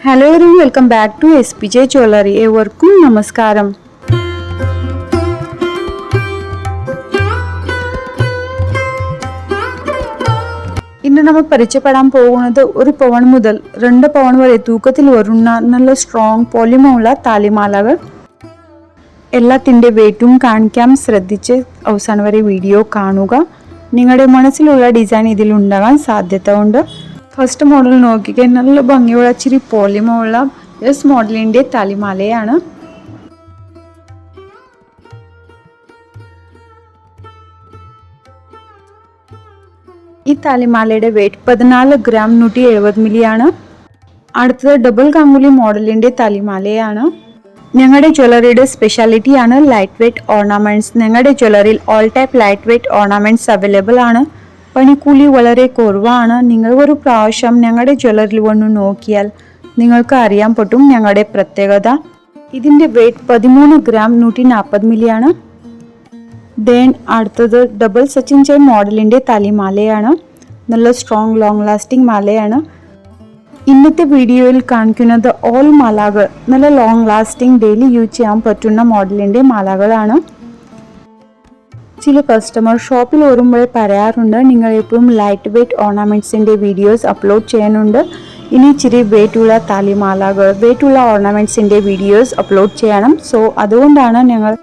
Hello everyone, welcome back to SPJ jewellery. ഏവർക്കും നമസ്കാരം. ഇന്ന് നമ്മൾ പരിചയപ്പെടാൻ പോകുന്നത് ഒരു പവൻ മുതൽ 2 പവൻ വരെ തൂക്കത്തിൽ വരുന്ന നല്ല സ്ട്രോങ് പോളിമറുള്ള താലിമാലകൾ. എല്ലാത്തിൻ്റെ വെയിറ്റും കാണിക്കാൻ ശ്രദ്ധിച്ച് അവസാനം വരെ വീഡിയോ കാണുക. നിങ്ങളുടെ മനസ്സിലുള്ള ഡിസൈൻ ഇതിലുണ്ടാകാൻ സാധ്യത ഉണ്ട്. ഫസ്റ്റ് മോഡൽ നോക്കിക്കാൻ നല്ല ഭംഗിയുള്ള ഇച്ചിരി പോളിമറുള്ള എസ് മോഡലിൻ്റെ താലിമാലയാണ്. ഈ താലിമാലയുടെ വെയിറ്റ് 14 ഗ്രാം 170 മില്ലി ആണ്. അടുത്തത് ഡബിൾ കങ്കുലി മോഡലിൻ്റെ താലിമാലയാണ്. ഞങ്ങളുടെ ജ്വല്ലറിയുടെ സ്പെഷ്യാലിറ്റിയാണ് ലൈറ്റ് വെയ്റ്റ് ഓർണമെൻറ്റ്സ്. ഞങ്ങളുടെ ജ്വല്ലറിയിൽ all type light weight ornaments available ആണ്. പണിക്കൂലി വളരെ കുറവാണ്. നിങ്ങൾ ഒരു പ്രാവശ്യം ഞങ്ങളുടെ ജ്വല്ലറിയിൽ വന്ന് നോക്കിയാൽ നിങ്ങൾക്ക് അറിയാൻ പറ്റും ഞങ്ങളുടെ പ്രത്യേകത. ഇതിൻ്റെ വെയിറ്റ് 13 ഗ്രാം 140 മില്ലി ആണ്. അടുത്തത് ഡബിൾ സച്ചിൻ ചെയിൻ മോഡലിൻ്റെ താലിമാലയാണ്. നല്ല സ്ട്രോങ് ലോങ് ലാസ്റ്റിംഗ് മാലയാണ്. ഇന്നത്തെ വീഡിയോയിൽ കാണിക്കുന്നത് ഓൾ മാലകൾ നല്ല ലോങ് ലാസ്റ്റിംഗ് ഡെയിലി യൂസ് ചെയ്യാൻ പറ്റുന്ന മോഡലിൻ്റെ മാലകളാണ്. ചില കസ്റ്റമർ ഷോപ്പിൽ വരുമ്പോൾ പറയാറുണ്ട്, നിങ്ങൾ എപ്പോഴും ലൈറ്റ് വെയ്റ്റ് ഓർണമെൻറ്റ്സിൻ്റെ വീഡിയോസ് അപ്ലോഡ് ചെയ്യുന്നുണ്ട്, ഇനി ഇച്ചിരി വെയ്റ്റുള്ള താലിമാലകൾ വെയ്റ്റുള്ള ഓർണമെൻറ്റ്സിൻ്റെ വീഡിയോസ് അപ്ലോഡ് ചെയ്യണം. സോ അതുകൊണ്ടാണ് ഞങ്ങൾ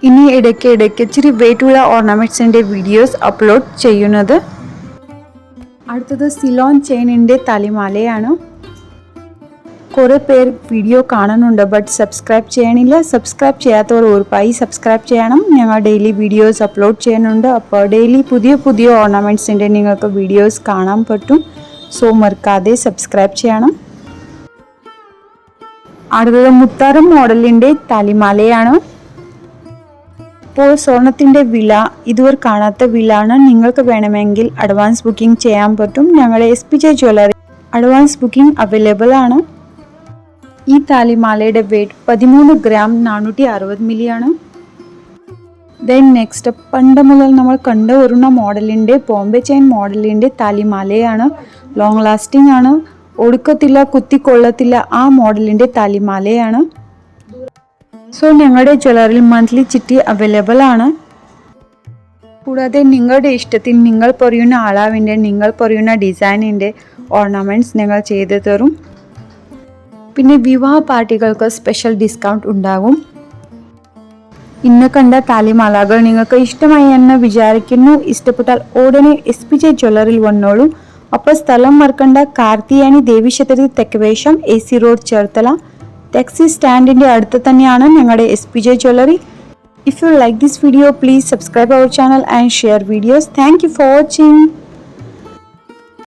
ഇനി ഇടയ്ക്ക് ഇച്ചിരി വെയ്റ്റുള്ള ഓർണമെൻറ്റ്സിൻ്റെ വീഡിയോസ് അപ്ലോഡ് ചെയ്യുന്നത്. അടുത്തത് സിലോൺ ചെയിനിൻ്റെ താലിമാലയാണ്. കുറേ പേർ വീഡിയോ കാണുന്നുണ്ട് ബട്ട് സബ്സ്ക്രൈബ് ചെയ്യണില്ല. സബ്സ്ക്രൈബ് ചെയ്യാത്തവർ ഉറപ്പായി സബ്സ്ക്രൈബ് ചെയ്യണം. ഞങ്ങൾ ഡെയിലി വീഡിയോസ് അപ്ലോഡ് ചെയ്യുന്നുണ്ട്. അപ്പോൾ ഡെയിലി പുതിയ ഓർണമെൻറ്റ്സിൻ്റെ നിങ്ങൾക്ക് വീഡിയോസ് കാണാൻ പറ്റും. സോ മറക്കാതെ സബ്സ്ക്രൈബ് ചെയ്യണം. അടുത്തത് മുത്താരം മോഡലിൻ്റെ താലിമാലയാണ്. ഇപ്പോൾ സ്വർണത്തിൻ്റെ വില ഇതുവരെ കാണാത്ത വിലാണ്. നിങ്ങൾക്ക് വേണമെങ്കിൽ അഡ്വാൻസ് ബുക്കിംഗ് ചെയ്യാൻ പറ്റും. ഞങ്ങളുടെ SPJ jewellery advance booking available ആണ്. ഈ താലിമാലയുടെ വെയിറ്റ് 13 ഗ്രാം 460 മില്ലി ആണ്. നെക്സ്റ്റ് പണ്ട് മുതൽ നമ്മൾ കണ്ടുവരുന്ന മോഡലിൻ്റെ ബോംബെ ചെയിൻ മോഡലിൻ്റെ താലിമാലയാണ്. ലോങ് ലാസ്റ്റിംഗ് ആണ്, ഒടുക്കത്തില്ല, കുത്തിക്കൊള്ളത്തില്ല, ആ മോഡലിൻ്റെ താലിമാലയാണ്. സോ ഞങ്ങളുടെ ജ്വല്ലറിയിൽ മന്ത്ലി ചിട്ടി അവൈലബിൾ ആണ്. കൂടാതെ നിങ്ങളുടെ ഇഷ്ടത്തിൽ നിങ്ങൾ പറയുന്ന അളവിൻ്റെ നിങ്ങൾ പറയുന്ന ഡിസൈനിൻ്റെ ഓർണമെൻറ്റ്സ് ഞങ്ങൾ ചെയ്തു തരും. പിന്നെ വിവാഹ പാർട്ടികൾക്ക് സ്പെഷ്യൽ ഡിസ്കൗണ്ട് ഉണ്ടാകും. ഇന്ന് കണ്ട താലിമാലകൾ നിങ്ങൾക്ക് ഇഷ്ടമായി എന്ന് വിചാരിക്കുന്നു. ഇഷ്ടപ്പെട്ടാൽ ഉടനെ SPJ ജ്വല്ലറിയിൽ വന്നോളൂ. അപ്പോൾ സ്ഥലം മറക്കണ്ട, കാർത്തിയാനി ദേവീക്ഷേത്രത്തിൽ തെക്കുവേഷം AC റോഡ് ചേർത്തല. ടാക്സി സ്റ്റാൻഡിൻ്റെ അടുത്ത് തന്നെയാണ് ഞങ്ങളുടെ SPJ jewellery. If you like this video, please subscribe our channel and share videos. Thank you for watching.